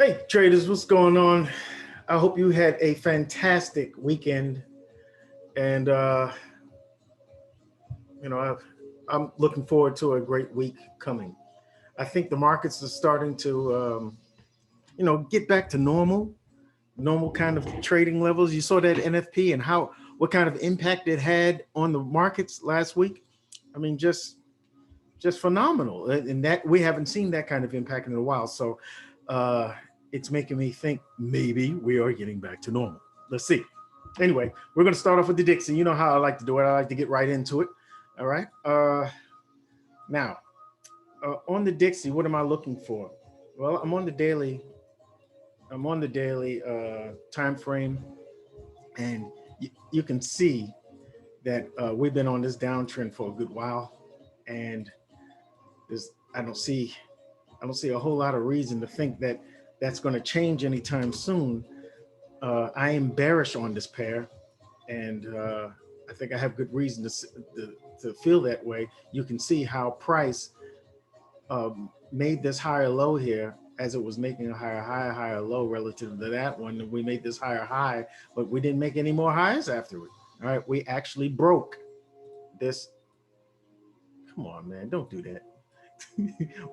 Hey traders, what's going on? I hope you had a fantastic weekend, and I'm looking forward to a great week coming. I think the markets are starting to get back to normal kind of trading levels. You saw that NFP and what kind of impact it had on the markets last week. I mean, just phenomenal, and that we haven't seen that kind of impact in a while. So it's making me think maybe we are getting back to normal. Let's see. Anyway, we're going to start off with the Dixie. You know how I like to do it. I like to get right into it. All right. Now, on the Dixie, what am I looking for? Well, I'm on the daily. I'm on the daily time frame, and you can see that we've been on this downtrend for a good while, and I don't see a whole lot of reason to think that that's going to change anytime soon. I am bearish on this pair, and I think I have good reason to feel that way. You can see how price made this higher low here as it was making a higher low relative to that one. We made this higher high, but we didn't make any more highs after it. All right, we actually broke this. Come on, man, don't do that.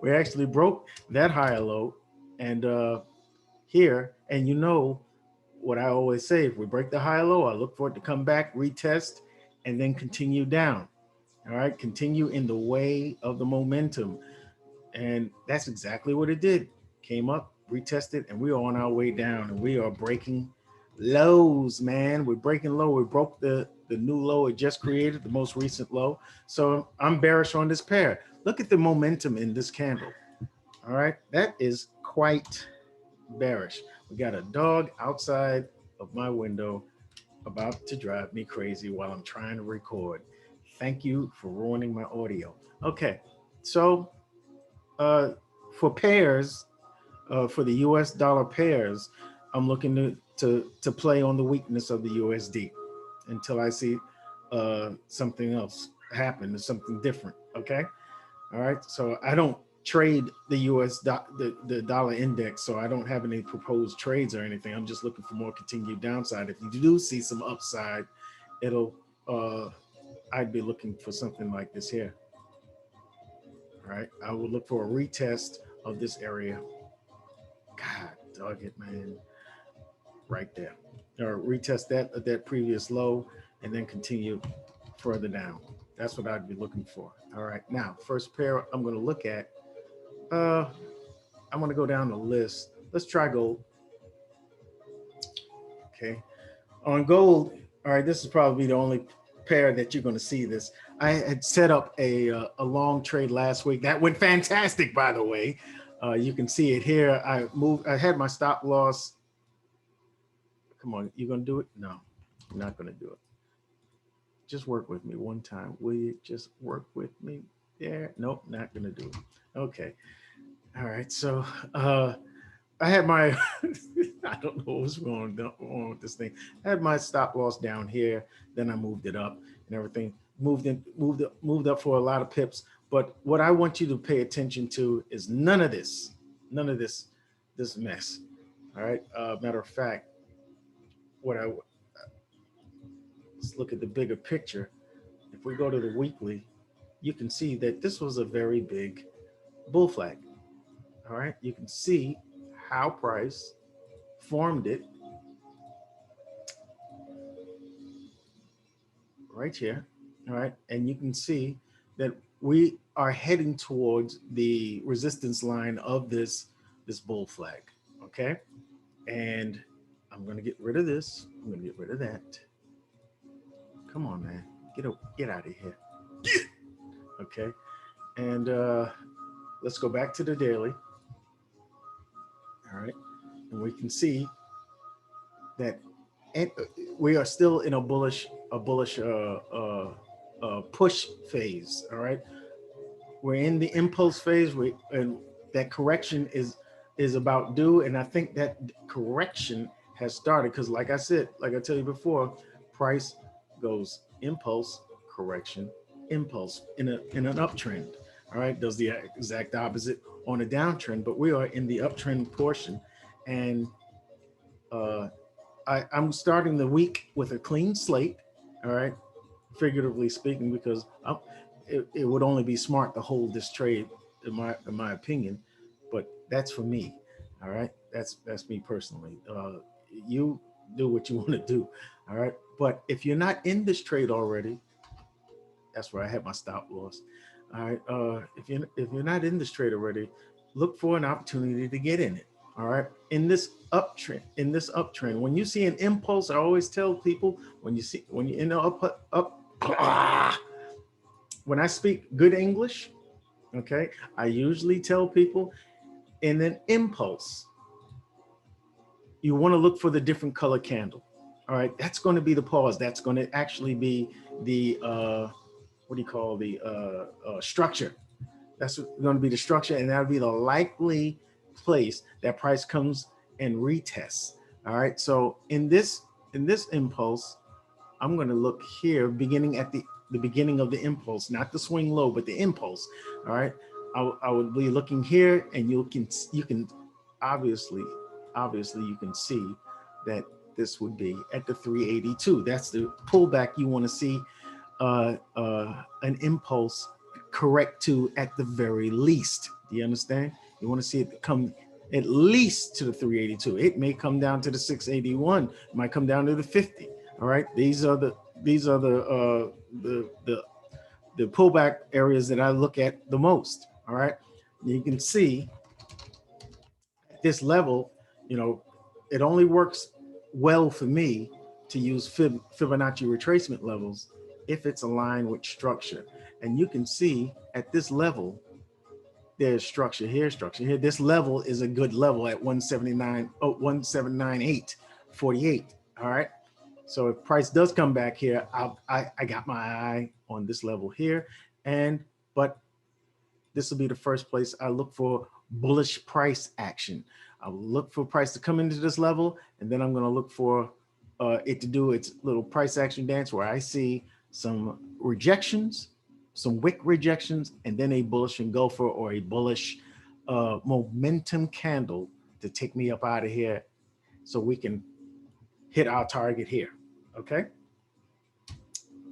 We actually broke that higher low, and here, and you know what I always say, if we break the high low, I look for it to come back, retest, and then continue down. All right, continue in the way of the momentum. And that's exactly what it did. Came up, retested, and we are on our way down, and we are breaking lows, man. We're breaking low. We broke the new low it just created, the most recent low. So I'm bearish on this pair. Look at the momentum in this candle. All right, that is quite bearish. We got a dog outside of my window about to drive me crazy while I'm trying to record. Thank you for ruining my audio. Okay, so for pairs, for the US dollar pairs, I'm looking to play on the weakness of the USD until I see something else happen, something different. Okay, all right. So I don't trade the the dollar index, so I don't have any proposed trades or anything. I'm just looking for more continued downside. If you do see some upside, it'll I'd be looking for something like this here. All right, I will look for a retest of this area. God dog it, man. Right there, or retest that previous low and then continue further down. That's what I'd be looking for. All right, now first pair I'm going to look at, I'm going to go down the list. Let's try gold. Okay, on gold. All right, this is probably the only pair that you're going to see this. I had set up a long trade last week that went fantastic, by the way. You can see it here. I had my stop loss. Come on, you gonna do it? No, you're not gonna do it. Just work with me one time. Will you just work with me there? Nope, not gonna do it. Okay. All right. So I had my I don't know what's going on with this thing. I had my stop loss down here, then I moved it up and everything. Moved up for a lot of pips. But what I want you to pay attention to is none of this mess. All right. Matter of fact, let's look at the bigger picture. If we go to the weekly, you can see that this was a very big bull flag. All right, you can see how price formed it right here. All right, and you can see that we are heading towards the resistance line of this bull flag. Okay, and I'm going to get rid of this. I'm going to get rid of that. Come on, man. Get out of here. Okay. And let's go back to the daily. All right. And we can see that we are still in a bullish push phase. All right. We're in the impulse phase. And that correction is about due. And I think that correction has started because, like I said, like I tell you before, price goes impulse, correction, impulse in an uptrend. All right, does the exact opposite on a downtrend, but we are in the uptrend portion, and I'm starting the week with a clean slate. All right, figuratively speaking, because it would only be smart to hold this trade, in my opinion. But that's for me. All right, that's me personally. You do what you want to do. All right, but if you're not in this trade already, that's where I had my stop loss. All right, if you're not in this trade already, look for an opportunity to get in it. All right, in this uptrend, when you see an impulse, I always tell people, when you in the up, when I speak good English, okay, I usually tell people, in an impulse, you want to look for the different color candle. All right, that's going to be the pause. That's going to actually be the what do you call the structure. That's going to be the structure, and that'll be the likely place that price comes and retests. All right, so in this impulse, I'm going to look here, beginning at the beginning of the impulse, not the swing low, but the impulse. All right, I would be looking here, and you can obviously you can see that this would be at the 382. That's the pullback you want to see an impulse correct to at the very least. Do you understand? You want to see it come at least to the 382. It may come down to the 681. It might come down to the 50. All right. These are the pullback areas that I look at the most. All right. You can see at this level, you know, it only works well for me to use Fibonacci retracement levels if it's aligned with structure. And you can see at this level, there's structure here, structure here. This level is a good level at 179.848. All right. So if price does come back here, I got my eye on this level here. But this will be the first place I look for bullish price action. I will look for price to come into this level, and then I'm going to look for it to do its little price action dance where I see some rejections, some wick rejections, and then a bullish engulfer or a bullish momentum candle to take me up out of here so we can hit our target here. Okay.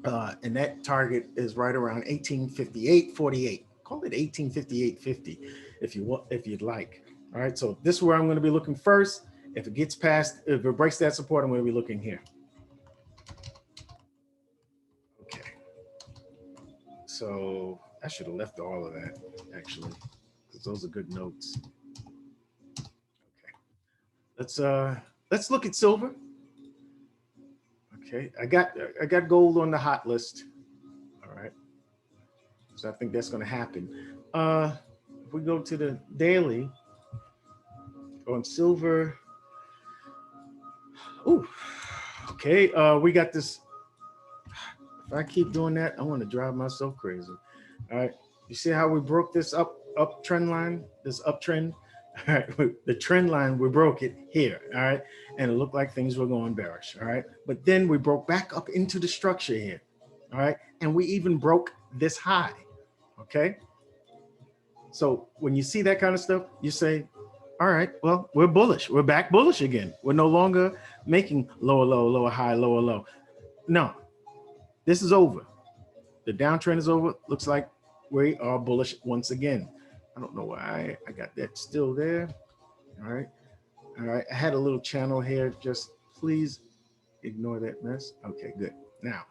And that target is right around 1858.48. Call it 1858.50 if you want, if you'd like. All right. So this is where I'm going to be looking first. If it gets past, if it breaks that support, I'm going to be looking here. Okay. So I should have left all of that actually, because those are good notes. Okay. Let's look at silver. Okay, I got gold on the hot list. All right, so I think that's going to happen. If we go to the daily on silver, ooh, okay, we got this. If I keep doing that, I want to drive myself crazy. All right, you see how we broke this up trend line, this uptrend. All right, the trend line, we broke it here. All right, and it looked like things were going bearish. All right, but then we broke back up into the structure here. All right, and we even broke this high. Okay, so when you see that kind of stuff, you say, all right, well, we're bullish. We're back bullish again. We're no longer making lower low, lower high, lower low. No, this is over. The downtrend is over. Looks like we are bullish once again. I don't know why I got that still there. All right. All right. I had a little channel here. Just please ignore that mess. Okay, good. Now,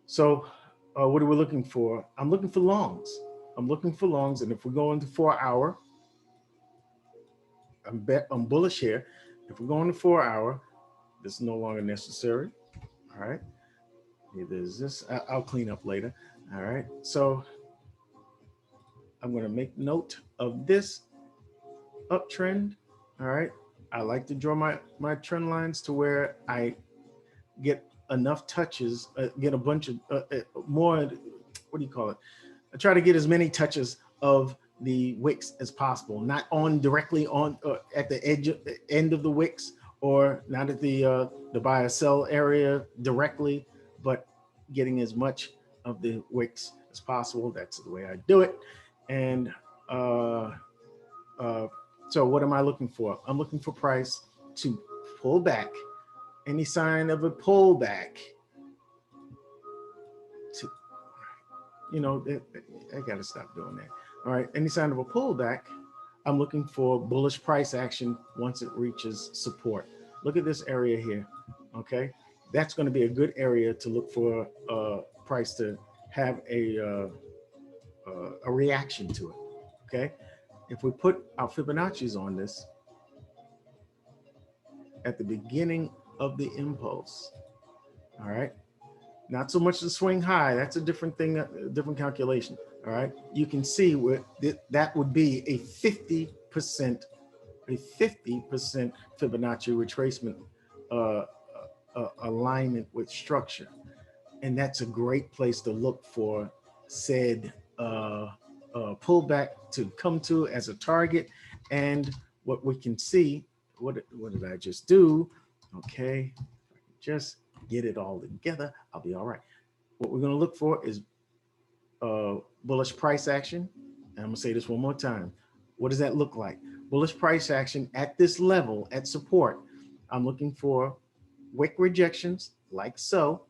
so what are we looking for? I'm looking for longs. I'm looking for longs. And if we go into 4 hour, I'm bullish here. If we go into 4 hour, this is no longer necessary. All right. There's this. I'll clean up later. All right. So I'm going to make note of this uptrend. All right. I like to draw my trend lines to where I get enough touches, get a bunch of more, what do you call it? I try to get as many touches of the wicks as possible, not on directly on at the end of the wicks, or not at the buy or sell area directly, but getting as much of the wicks as possible. That's the way I do it. And So what am I looking for? I'm looking for price to pull back. Any sign of a pullback to, you know, I got to stop doing that. All right. Any sign of a pullback, I'm looking for bullish price action once it reaches support. Look at this area here. Okay. That's going to be a good area to look for price to have a reaction to it. Okay. If we put our Fibonacci's on this at the beginning of the impulse, all right, not so much the swing high, that's a different thing, a different calculation, all right. You can see where that would be a 50% Fibonacci retracement alignment with structure. And that's a great place to look for said pullback to come to as a target. And what we can see, what did I just do? Okay, just get it all together, I'll be all right. What we're going to look for is bullish price action. And I'm going to say this one more time. What does that look like? Bullish price action at this level, at support. I'm looking for wick rejections like so.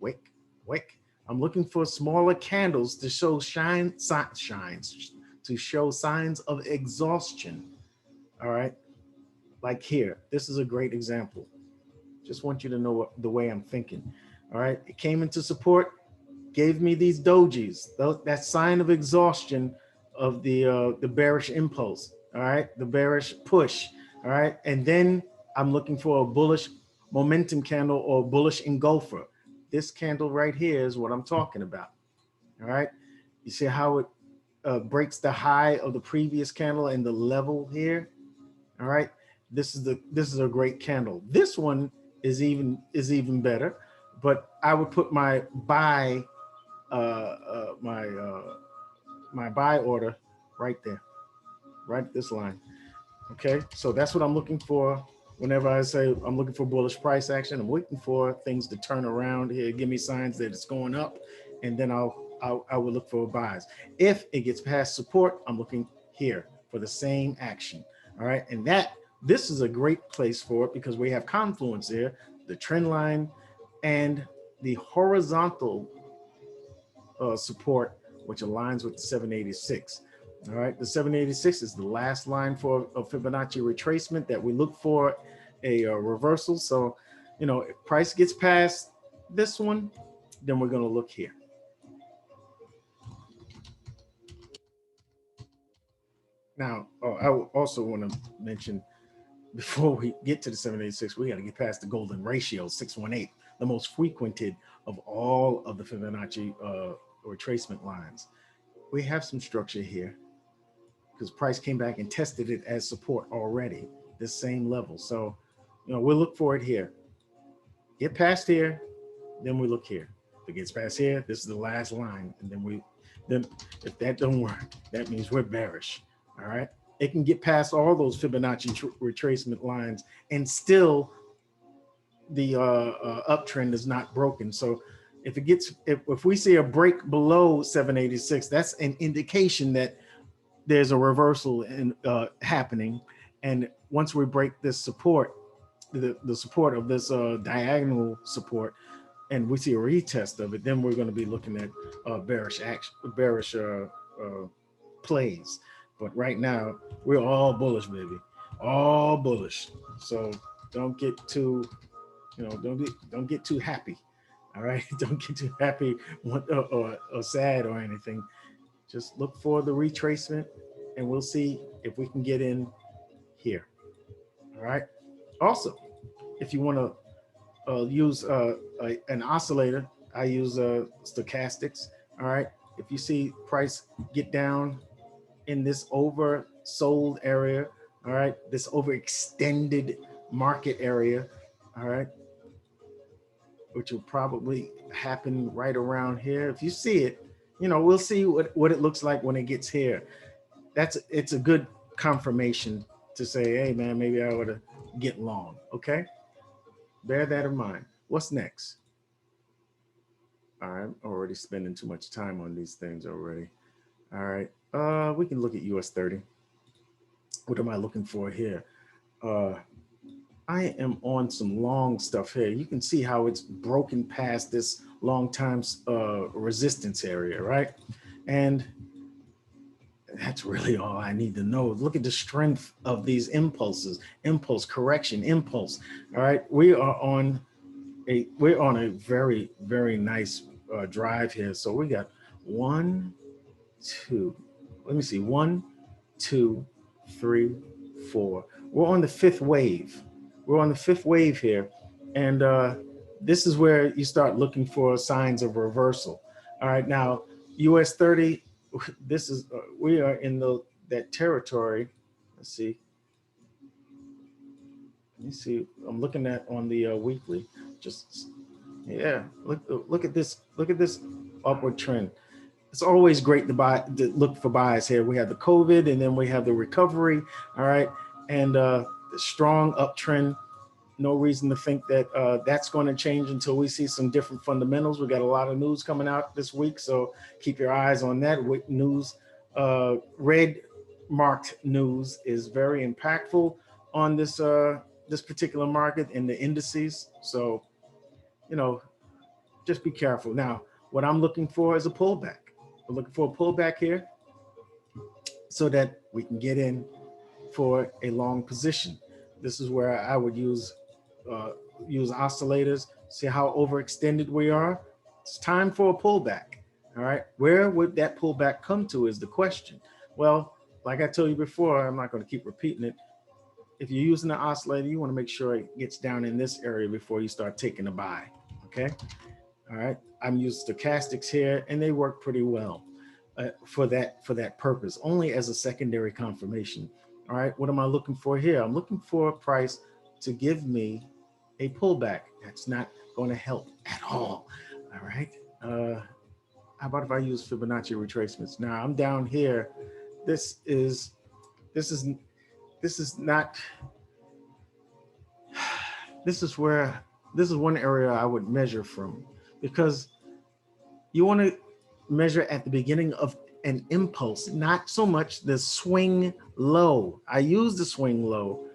Wick, wick. I'm looking for smaller candles to show to show signs of exhaustion. All right, like here. This is a great example. Just want you to know the way I'm thinking. All right, it came into support, gave me these dojis. That sign of exhaustion of the bearish impulse. All right, the bearish push. All right, and then I'm looking for a bullish momentum candle or bullish engulfer. This candle right here is what I'm talking about. All right, you see how it breaks the high of the previous candle and the level here. All right, this is a great candle. This one is even better, but I would put my buy my buy order right there, right at this line. Okay, so that's what I'm looking for. Whenever I say I'm looking for bullish price action, I'm looking for things to turn around here, give me signs that it's going up, and then I will look for buys. If it gets past support, I'm looking here for the same action. All right, and this is a great place for it because we have confluence there, the trend line and the horizontal support, which aligns with the 786. All right, the 786 is the last line for a Fibonacci retracement that we look for a reversal. So, you know, if price gets past this one, then we're going to look here. Now, I also want to mention before we get to the 786, we got to get past the golden ratio 618, the most frequented of all of the Fibonacci retracement lines. We have some structure here because price came back and tested it as support already, this same level. So, you know, we'll look for it here. Get past here, then we look here. If it gets past here, this is the last line. And then if that don't work, that means we're bearish. All right. It can get past all those Fibonacci retracement lines and still the uptrend is not broken. So if it gets, if we see a break below 786, that's an indication that there's a reversal in happening. And once we break this support, the support of this diagonal support, and we see a retest of it, then we're going to be looking at bearish action, bearish plays. But right now we're all bullish, baby, all bullish. So don't get too, you know, don't get too happy. All right, don't get too happy or sad or anything. Just look for the retracement, and we'll see if we can get in here. All right. Also, if you want to use an oscillator, I use stochastics. All right. If you see price get down in this oversold area, all right, this overextended market area, all right, which will probably happen right around here. If you see it, you know, we'll see what it looks like when it gets here. It's a good confirmation to say, hey man, maybe I ought to get long. Okay, bear that in mind. What's next? I'm already spending too much time on these things already. All right, we can look at US 30. What am I looking for here? I am on some long stuff here. You can see how it's broken past this long time resistance area, right? And that's really all I need to know. Look at the strength of these impulses, impulse, correction, impulse. All right, we're on a very, very nice drive here. So we got 1, 2, let me see, 1, 2, 3, 4. We're on the fifth wave. We're on the fifth wave here. And this is where you start looking for signs of reversal. All right, now US 30, this is, we are in that territory. Let's see. Let me see, I'm looking at on the weekly, just, yeah, look at this upward trend. It's always great to look for buys here. We have the COVID, and then we have the recovery. All right, and the strong uptrend. No reason to think that that's going to change until we see some different fundamentals. We got a lot of news coming out this week, so keep your eyes on that news. Red marked news is very impactful on this this particular market and the indices. So, you know, just be careful. Now, what I'm looking for is a pullback. We're looking for a pullback here so that we can get in for a long position. This is where I would use oscillators, see how overextended we are. It's time for a pullback. All right, where would that pullback come to is the question. Well, like I told you before, I'm not going to keep repeating it. If you're using an oscillator, you want to make sure it gets down in this area before you start taking a buy. Okay. All right. I'm using stochastics here, and they work pretty well for that purpose, only as a secondary confirmation. All right. What am I looking for here? I'm looking for a price to give me a pullback. That's not going to help at all. All right. How about if I use Fibonacci retracements? Now I'm down here. This is not. This is one area I would measure from, because you want to measure at the beginning of an impulse, not so much the swing low. I use the swing low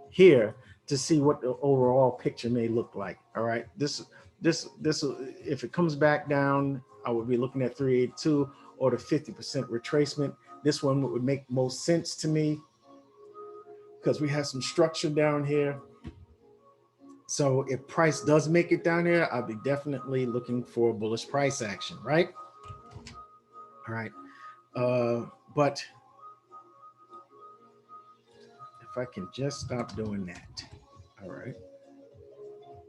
here to see what the overall picture may look like. All right, this if it comes back down, I would be looking at 382 or the 50% retracement. This one would make most sense to me because we have some structure down here. So if price does make it down here, I'll be definitely looking for bullish price action, right? All right, but if I can just stop doing that, all right.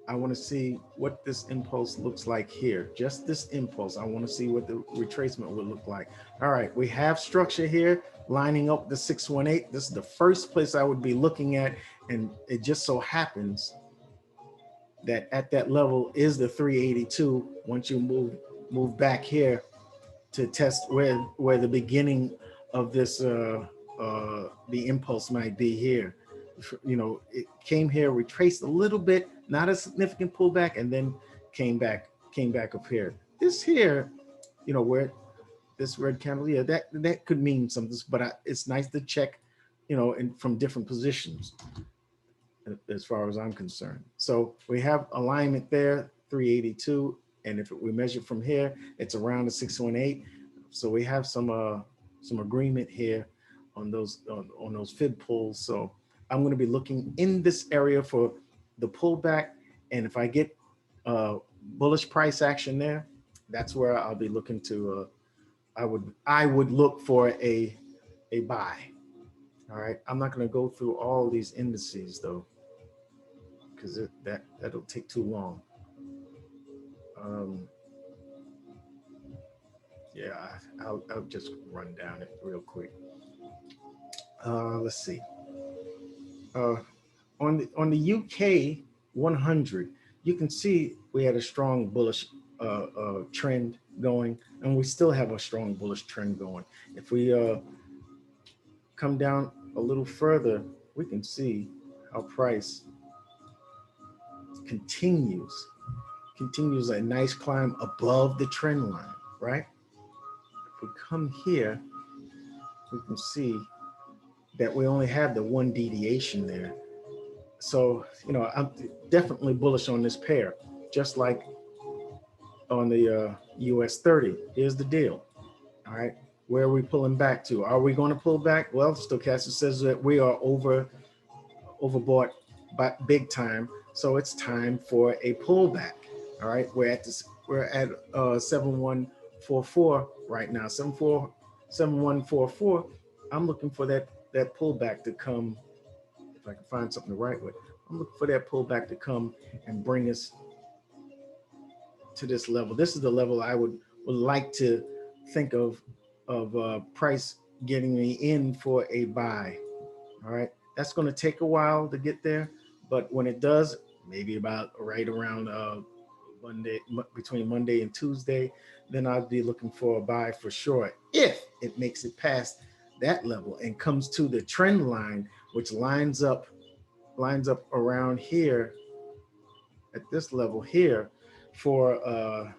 I want to see what this impulse looks like here. Just this impulse. I want to see what the retracement would look like. All right, we have structure here lining up the 618. This is the first place I would be looking at, and it just so happens that at that level is the 382. Once you move back here to test where the beginning of this the impulse might be here. You know, it came here, retraced a little bit, not a significant pullback, and then came back up here. This here, you know, where this red candle, yeah, that could mean something, but it's nice to check, you know, from different positions as far as I'm concerned. So we have alignment there, 382, and if we measure from here, it's around the 618. So we have some agreement here on those fib pulls. So I'm going to be looking in this area for the pullback, and if I get bullish price action there, that's where I'll be looking to. I would look for a buy. All right, I'm not going to go through all these indices though, because that'll take too long. Yeah, I'll just run down it real quick. Let's see. On the UK 100, you can see we had a strong bullish trend going, and we still have a strong bullish trend going. If we come down a little further, we can see how price continues a nice climb above the trend line, right? If we come here, we can see that we only have the one deviation there. So, you know, I'm definitely bullish on this pair, just like on the US 30. Here's the deal. All right. Where are we pulling back to? Are we going to pull back? Well, stochastic says that we are overbought by big time. So it's time for a pullback. All right. We're at 7144 right now. 7144. I'm looking for that pullback to come. If I can find something to write with, I'm looking for that pullback to come and bring us to this level. This is the level I would like to think of price getting me in for a buy. All right, that's going to take a while to get there, but when it does, maybe about right around Monday, between Monday and Tuesday, then I'll be looking for a buy for sure if it makes it past that level and comes to the trend line, which lines up around here at this level here for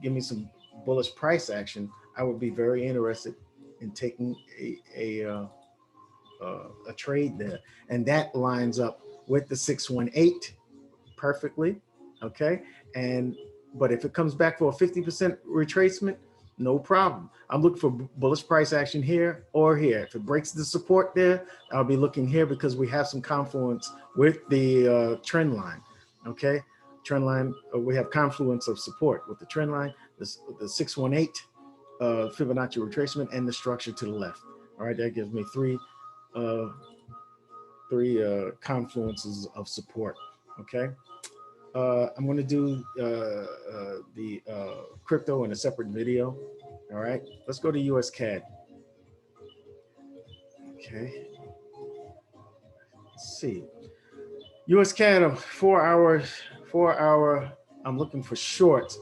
give me some bullish price action. I would be very interested in taking a trade there, and that lines up with the 618 perfectly. Okay, but if it comes back for a 50% retracement, no problem. I'm looking for bullish price action here or here. If it breaks the support there, I'll be looking here because we have some confluence with the trend line. Okay, trend line, we have confluence of support with the trend line, the 618 Fibonacci retracement, and the structure to the left. All right, that gives me three confluences of support. Okay. I'm going to do the crypto in a separate video. All right, let's go to USCAD. Okay, let's see. USCAD, 4 hour. I'm looking for shorts.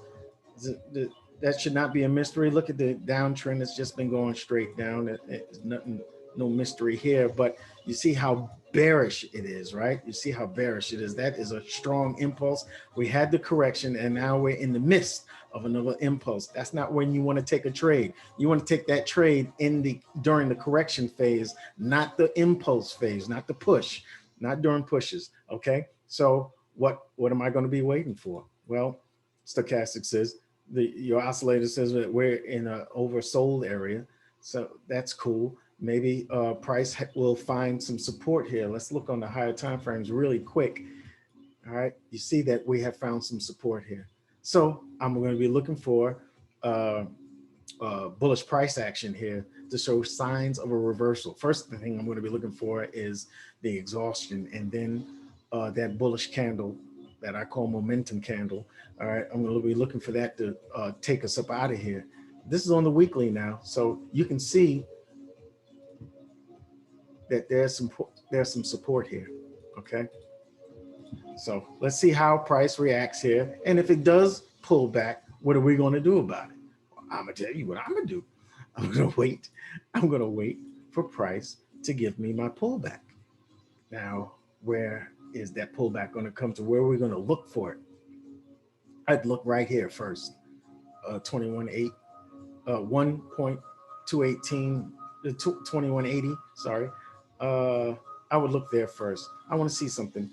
That should not be a mystery. Look at the downtrend. It's just been going straight down. It's nothing, no mystery here, but you see how bearish it is, right? You see how bearish it is. That is a strong impulse. We had the correction, and now we're in the midst of another impulse. That's not when you want to take a trade. You want to take that trade during the correction phase, not the impulse phase, not the push, not during pushes. Okay, so what am I going to be waiting for? Well, stochastic says your oscillator says that we're in an oversold area, so that's cool. Maybe price will find some support here. Let's look on the higher time frames really quick. All right, you see that we have found some support here. So I'm going to be looking for bullish price action here to show signs of a reversal. First thing I'm going to be looking for is the exhaustion, and then that bullish candle that I call momentum candle. All right, I'm going to be looking for that to take us up out of here. This is on the weekly now, so you can see that there's some support here. Okay, so let's see how price reacts here, and if it does pull back, what are we going to do about it? Well, I'm gonna tell you what I'm gonna do. I'm gonna wait for price to give me my pullback. Now, where is that pullback going to come to? Where are we going to look for it? I'd look right here first. 21.8, 1.218, 2180. Sorry. I would look there first. I want to see something.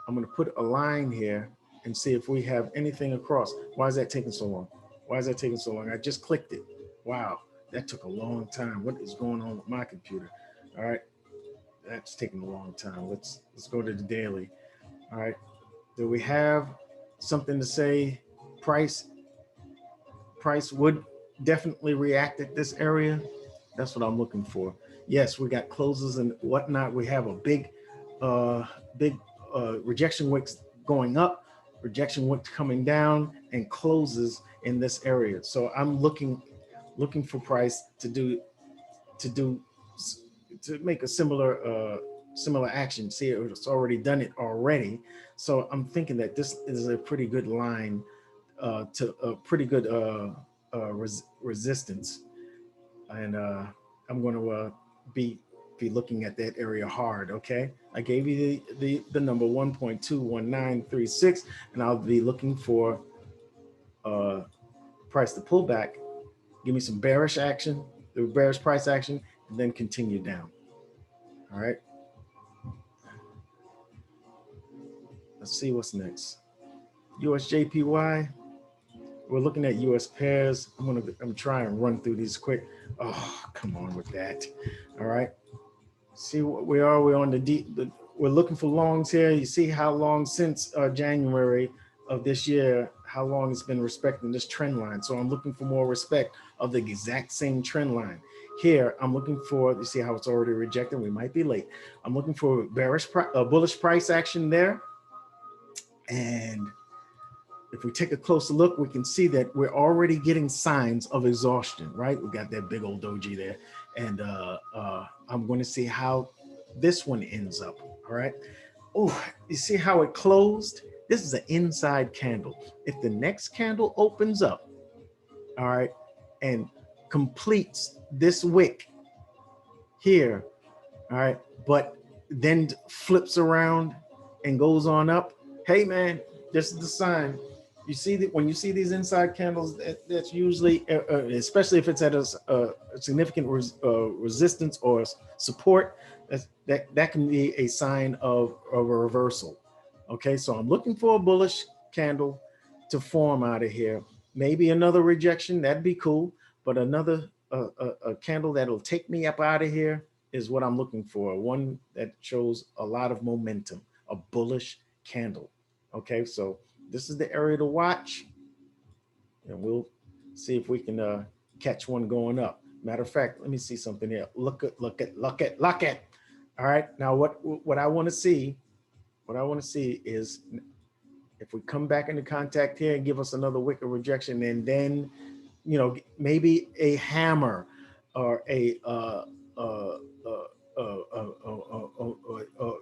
I'm going to put a line here and see if we have anything across. Why is that taking so long? Why is that taking so long? I just clicked it. Wow, that took a long time. What is going on with my computer? All right, that's taking a long time. Let's go to the daily. All right, do we have something to say? Price would definitely react at this area. That's what I'm looking for. Yes, we got closes and whatnot. We have a big rejection wicks going up, rejection wicks coming down, and closes in this area. So I'm looking for price to make a similar action. See, it's already done it already. So I'm thinking that this is a pretty good line to a pretty good resistance, and I'm going to be looking at that area hard. Okay, I gave you the number 1.21936, and I'll be looking for price to pull back, give me some bearish action, the bearish price action, and then continue down. All right. Let's see what's next. USJPY. We're looking at US pairs. I'm trying to run through these quick. Oh, come on with that. All right. See what we are. We're on we're looking for longs here. You see how long since January of this year, how long it's been respecting this trend line. So I'm looking for more respect of the exact same trend line. Here, I'm looking for, you see how it's already rejected. We might be late. I'm looking for bullish price action there. And if we take a closer look, we can see that we're already getting signs of exhaustion, right? We got that big old doji there. And I'm going to see how this one ends up, all right? Oh, you see how it closed? This is an inside candle. If the next candle opens up, all right, and completes this wick here, all right, but then flips around and goes on up, hey man, this is the sign. You see that when you see these inside candles, that's usually, especially if it's at a significant resistance or support, that can be a sign of a reversal. Okay, so I'm looking for a bullish candle to form out of here. Maybe another rejection, that'd be cool, but another a candle that'll take me up out of here is what I'm looking for. One that shows a lot of momentum, a bullish candle. Okay, so this is the area to watch, and we'll see if we can catch one going up. Matter of fact, let me see something here. Look at. All right, now what I want to see, is if we come back into contact here and give us another wick of rejection, and then, you know, maybe a hammer or a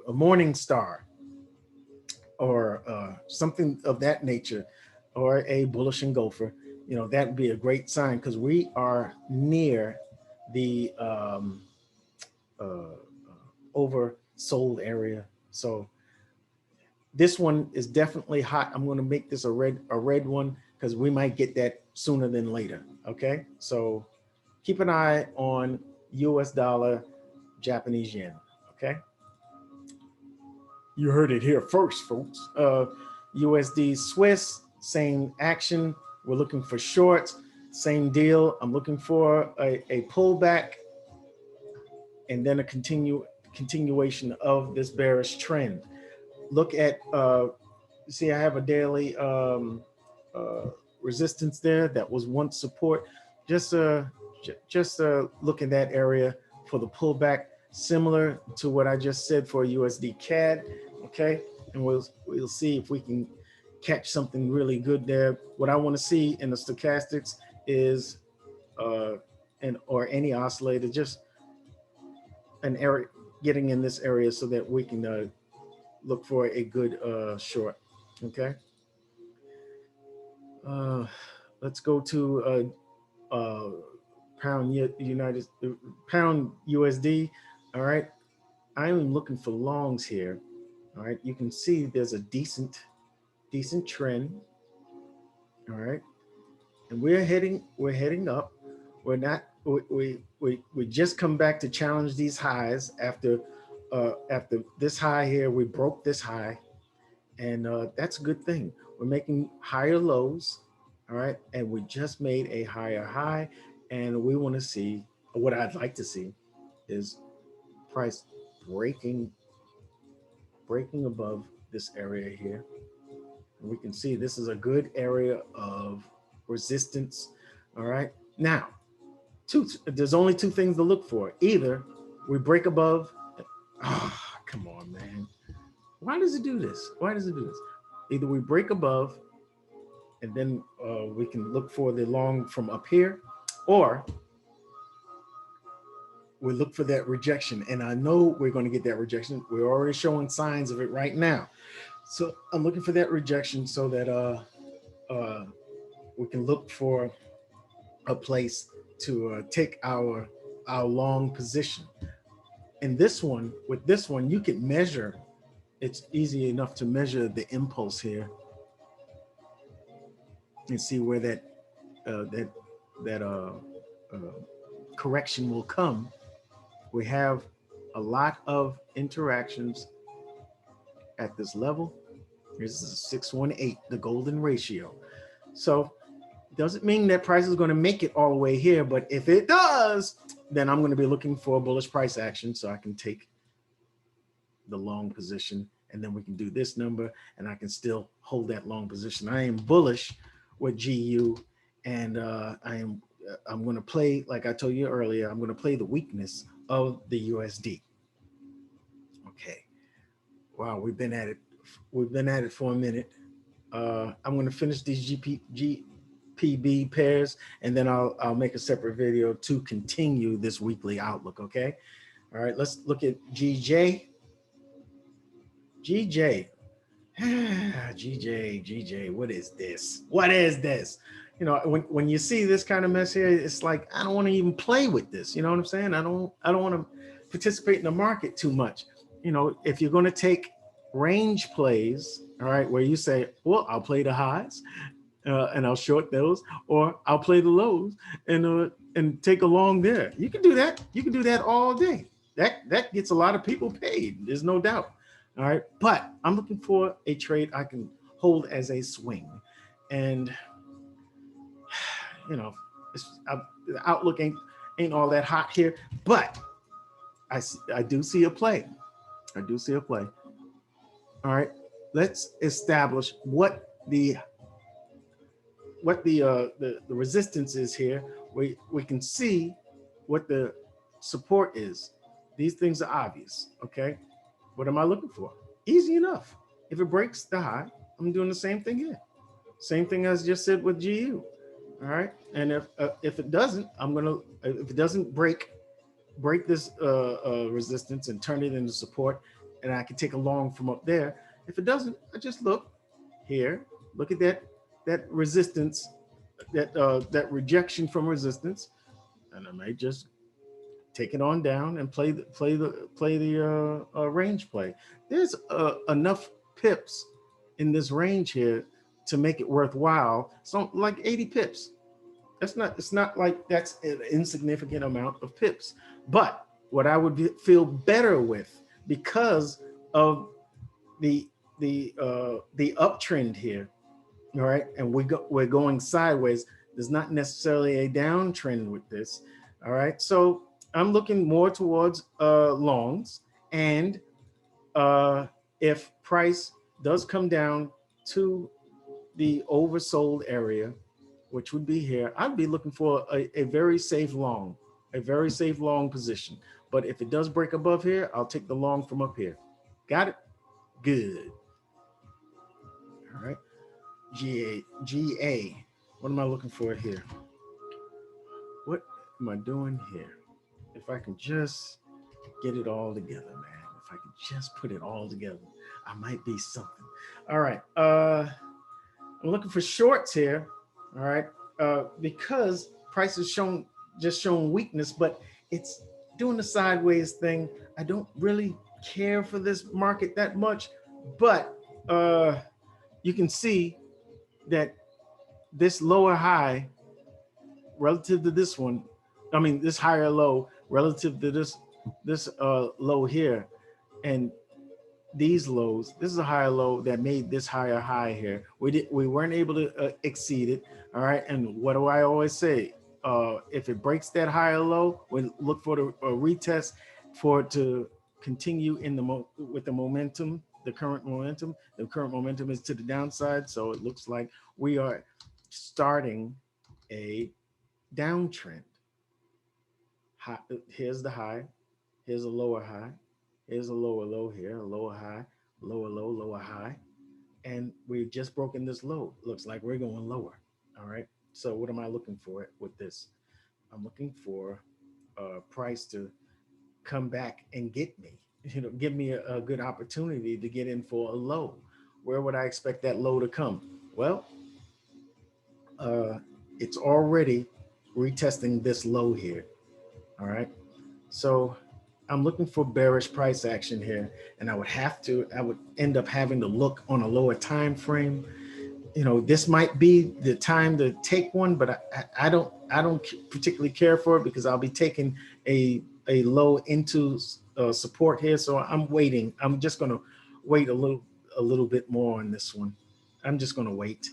morning star, or something of that nature, or a bullish engulfer, you know, that'd be a great sign, because we are near the oversold area. So this one is definitely hot. I'm going to make this a red one, because we might get that sooner than later. Okay, so keep an eye on US dollar, Japanese yen. Okay. You heard it here first, folks. USD Swiss, same action. We're looking for shorts, same deal. I'm looking for a pullback and then a continuation of this bearish trend. Look at, see, I have a daily resistance there that was once support. Just look in that area for the pullback, similar to what I just said for USD CAD. Okay, and we'll see if we can catch something really good there. What I want to see in the stochastics is or any oscillator, just an area getting in this area so that we can look for a good short. Okay, let's go to pound USD. All right, I'm looking for longs here. All right, you can see there's a decent trend. All right, and we're heading up. We're not, we just come back to challenge these highs after this high here. We broke this high, and that's a good thing. We're making higher lows. All right, and we just made a higher high, and we want to see, what I'd like to see is price breaking above this area here. And we can see this is a good area of resistance. All right, now there's only two things to look for. Either we break above. Oh, come on, man. Why does it do this? Either we break above, and then we can look for the long from up here, or we look for that rejection. And I know we're going to get that rejection. We're already showing signs of it right now. So I'm looking for that rejection so that we can look for a place to take our long position. And with this one, you can measure. It's easy enough to measure the impulse here and see where that correction will come. We have a lot of interactions at this level. This is 618, the golden ratio. So doesn't mean that price is going to make it all the way here, but if it does, then I'm going to be looking for bullish price action so I can take the long position, and then we can do this number and I can still hold that long position. I am bullish with GU, and I'm going to play, like I told you earlier, I'm going to play the weakness of the USD. Okay. Wow, we've been at it for a minute. I'm going to finish these GPB pairs, and then I'll make a separate video to continue this weekly outlook. Okay. All right. Let's look at GJ. GJ, what is this? What is this? You know, when you see this kind of mess here, it's like, I don't want to even play with this. You know what I'm saying? I don't want to participate in the market too much. You know, if you're going to take range plays, all right, where you say, well, I'll play the highs and I'll short those, or I'll play the lows and take a long there. You can do that. You can do that all day. That gets a lot of people paid. There's no doubt. All right, but I'm looking for a trade I can hold as a swing, and you know, the outlook ain't all that hot here, but I do see a play. I do see a play. All right, let's establish what the resistance is here. We can see what the support is. These things are obvious. Okay. What am I looking for? Easy enough. If it breaks the high, I'm doing the same thing here. Same thing as just said with GU. All right. And if it doesn't, if it doesn't break this resistance and turn it into support, and I can take a long from up there. If it doesn't, I just look here. Look at that resistance, that rejection from resistance, and I might just take it on down and play the range play. There's enough pips in this range here to make it worthwhile. So like 80 pips. It's not like that's an insignificant amount of pips. But what I would feel better with, because of the uptrend here, all right, and we're going sideways. There's not necessarily a downtrend with this. All right, so I'm looking more towards longs, and if price does come down to the oversold area, which would be here, I'd be looking for a very safe long, position. But if it does break above here, I'll take the long from up here. Got it? Good. All right. GA. What am I looking for here? What am I doing here? If I can just get it all together, man. If I can just put it all together, I might be something. All right. I'm looking for shorts here. All right. Because price is just showing weakness, but it's doing the sideways thing. I don't really care for this market that much, but you can see that this lower high relative to this one, I mean, this higher low relative to this low here, and these lows, this is a higher low that made this higher high here. We weren't able to exceed it. All right. And what do I always say? If it breaks that higher low, we look for the retest for it to continue in with the momentum, the current momentum. The current momentum is to the downside. So it looks like we are starting a downtrend. Here's the high, here's a lower high, here's a lower low here, a lower high, lower low, lower high, and we've just broken this low. Looks like we're going lower. All right. So what am I looking for with this? I'm looking for price to come back and get me, give me a good opportunity to get in for a low. Where would I expect that low to come? Well, it's already retesting this low here. All right. So I'm looking for bearish price action here, and I would end up having to look on a lower time frame. This might be the time to take one, but I don't particularly care for it, because I'll be taking a low into support here, so I'm waiting. I'm just going to wait a little bit more on this one. I'm just going to wait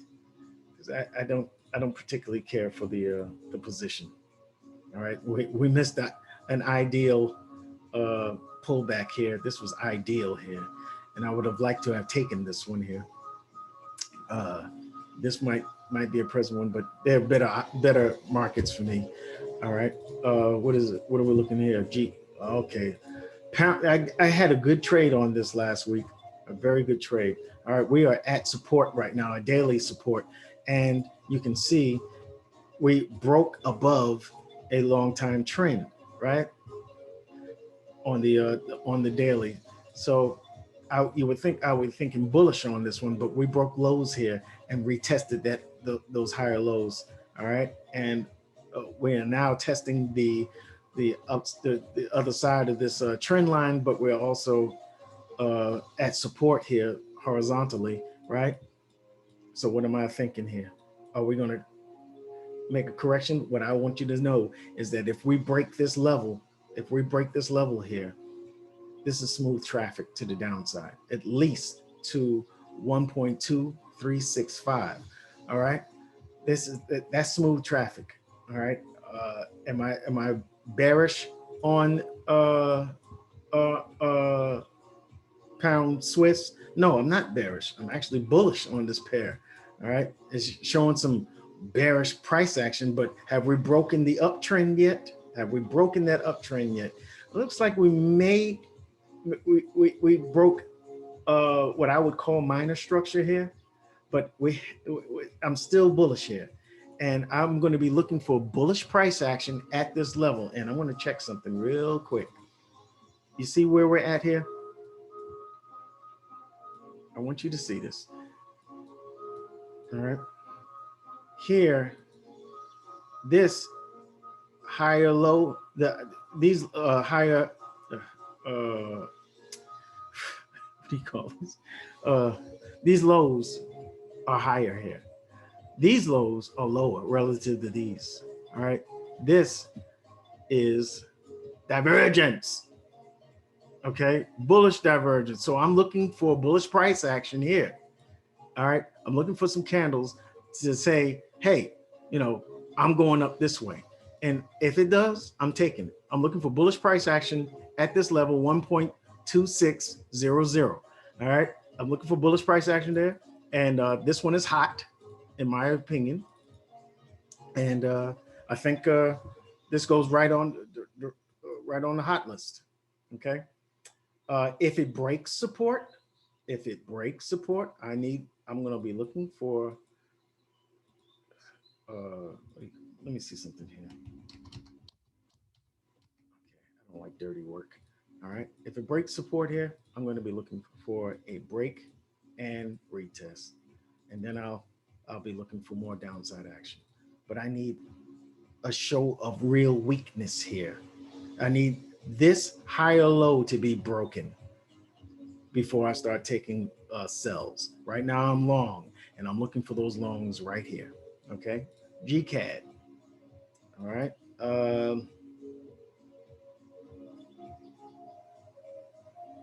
because I don't particularly care for the position. All right, we missed that an ideal pullback here. This was ideal here, and I would have liked to have taken this one here. This might be a present one, but they're better markets for me. All right, what is it? What are we looking here? Okay, pound. I had a good trade on this last week, a very good trade. All right, we are at support right now, a daily support, and you can see we broke above a long time trend, right? On the daily. So you would think I would thinking bullish on this one, but we broke lows here and retested those higher lows. All right, and we are now testing the other side of this trend line, but we're also at support here horizontally, right? So what am I thinking here? Are we going to make a correction? What I want you to know is that if we break this level, here, this is smooth traffic to the downside, at least to 1.2365. All right, that's smooth traffic. All right, am I bearish on pound Swiss? No, I'm not bearish. I'm actually bullish on this pair. All right, it's showing some bearish price action, but have we broken the uptrend yet? Have we broken that uptrend yet? It looks like we broke what I would call minor structure here, but I'm still bullish here, and I'm going to be looking for bullish price action at this level. And I want to check something real quick. You see where we're at here? I want you to see this. All right, here, this higher low, these higher what do you call this? These lows are higher here. These lows are lower relative to these. All right, this is divergence. Okay, bullish divergence. So I'm looking for bullish price action here. All right, I'm looking for some candles to say, hey, I'm going up this way. And if it does, I'm taking it. I'm looking for bullish price action at this level, 1.2600. All right, I'm looking for bullish price action there. And this one is hot, in my opinion. And I think this goes right on the hot list. Okay. If it breaks support, I'm going to be looking for, let me see something here. Okay, I don't like dirty work. All right, if it breaks support here, I'm going to be looking for a break and retest, and then I'll be looking for more downside action. But I need a show of real weakness here. I need this higher low to be broken before I start taking sells. Right now I'm long, and I'm looking for those longs right here. Okay, GCAD. All right.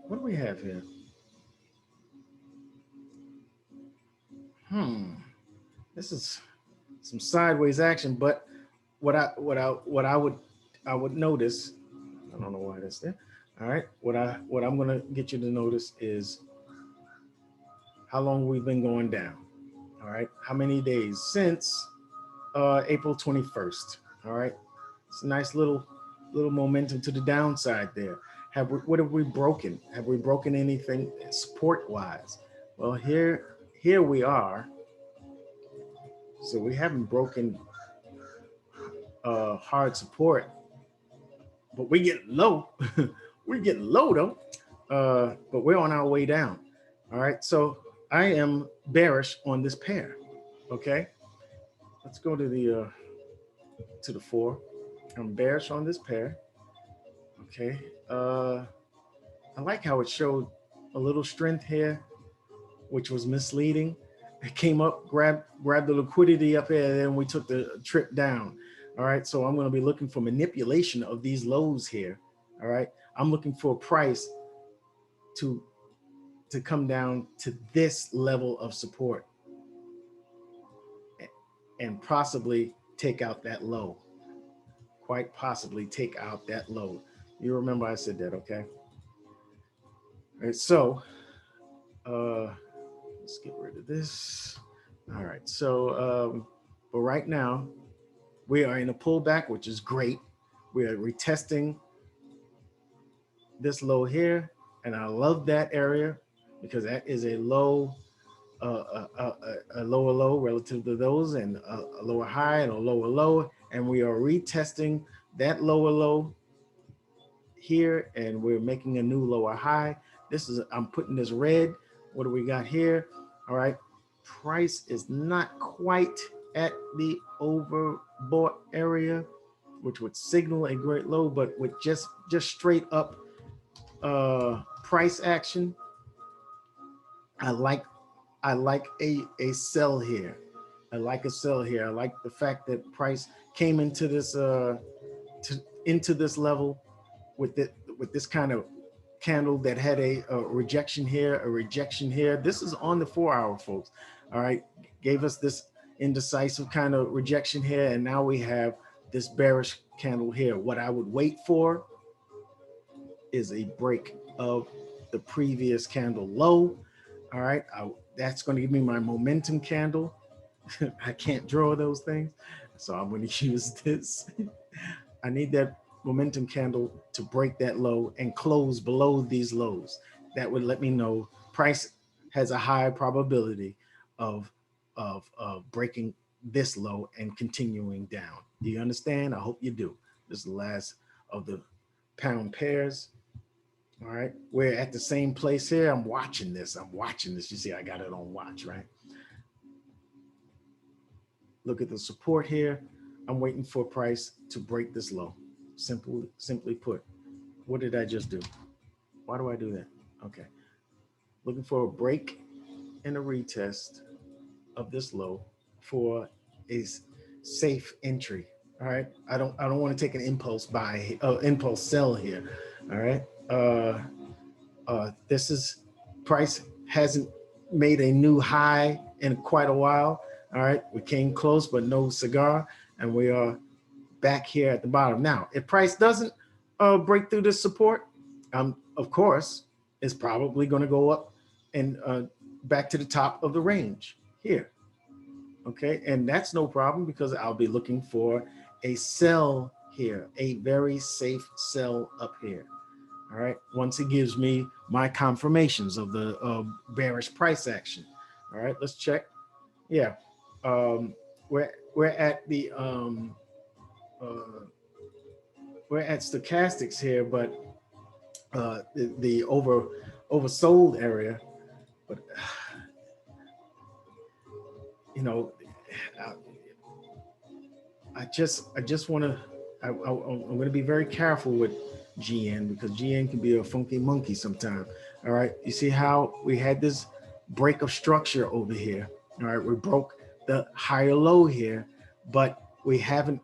What do we have here? This is some sideways action, but what I would notice, I don't know why that's there. All right, what I'm gonna get you to notice is how long we've been going down. All right, how many days since April 21st. All right, it's a nice little momentum to the downside there. What have we broken? Have we broken anything support wise? Well, here we are. So we haven't broken hard support, but we get low. We're getting low though, but we're on our way down. All right, so I am bearish on this pair. Okay, let's go to the 4. I'm bearish on this pair. Okay, I like how it showed a little strength here, which was misleading. It came up, grabbed the liquidity up here, and then we took the trip down. All right, so I'm going to be looking for manipulation of these lows here. All right, I'm looking for a price to come down to this level of support and possibly take out that low. Quite possibly take out that low. You remember I said that, okay? All right, so let's get rid of this. All right, so but right now we are in a pullback, which is great. We are retesting this low here, and I love that area because that is a low, a lower low relative to those, and a lower high and a lower low, and we are retesting that lower low here, and we're making a new lower high. This is, I'm putting this red. What do we got here? All right, price is not quite at the overbought area, which would signal a great low, but with just straight up price action, I like a sell here. I like a sell here. I like the fact that price came into this into this level with this kind of candle that had a rejection here, a rejection here. This is on the 4-hour, folks. All right, gave us this indecisive kind of rejection here, and now we have this bearish candle here. What I would wait for is a break of the previous candle low. All right, that's going to give me my momentum candle. I can't draw those things, so I'm going to use this. I need that momentum candle to break that low and close below these lows. That would let me know price has a high probability of breaking this low and continuing down. Do you understand? I hope you do. This is the last of the pound pairs. All right, we're at the same place here. I'm watching this. You see, I got it on watch, right? Look at the support here. I'm waiting for price to break this low. Simply put, what did I just do? Why do I do that? Okay, looking for a break and a retest of this low for a safe entry. All right, I don't want to take an impulse buy, impulse sell here. All right, this is price hasn't made a new high in quite a while. All right, we came close, but no cigar, and we are back here at the bottom. Now, if price doesn't break through this support, of course, it's probably going to go up and back to the top of the range here. Okay, and that's no problem because I'll be looking for a sell here, a very safe sell up here. All right, once it gives me my confirmations of the bearish price action. All right, let's check. Yeah, we're at the we're at stochastics here, but the oversold area. But you know, I just want to. I'm going to be very careful with GN because GN can be a funky monkey sometimes. All right, you see how we had this break of structure over here. All right, we broke the higher low here, but we haven't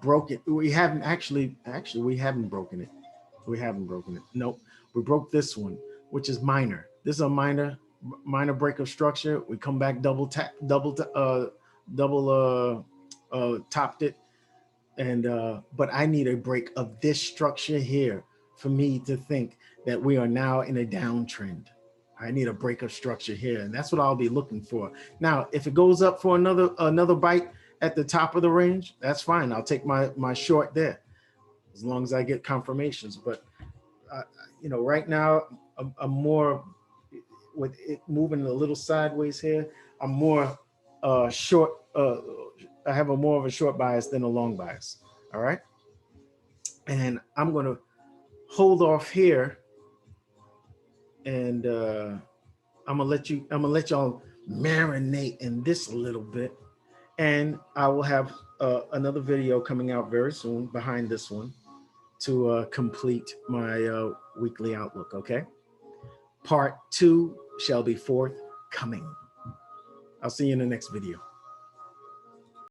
broken. We haven't actually we haven't broken it. We haven't broken it. Nope, we broke this one, which is minor. This is a minor break of structure. We come back double topped it. And but I need a break of this structure here for me to think that we are now in a downtrend. I need a break of structure here, and that's what I'll be looking for. Now, if it goes up for another bite at the top of the range, that's fine. I'll take my short there, as long as I get confirmations. But you know, right now I'm more with it moving a little sideways here. I'm more short. I have a more of a short bias than a long bias. All right. And I'm going to hold off here, and I'm going to let y'all marinate in this a little bit. And I will have another video coming out very soon behind this one to complete my weekly outlook. Okay. Part 2 shall be forthcoming. I'll see you in the next video.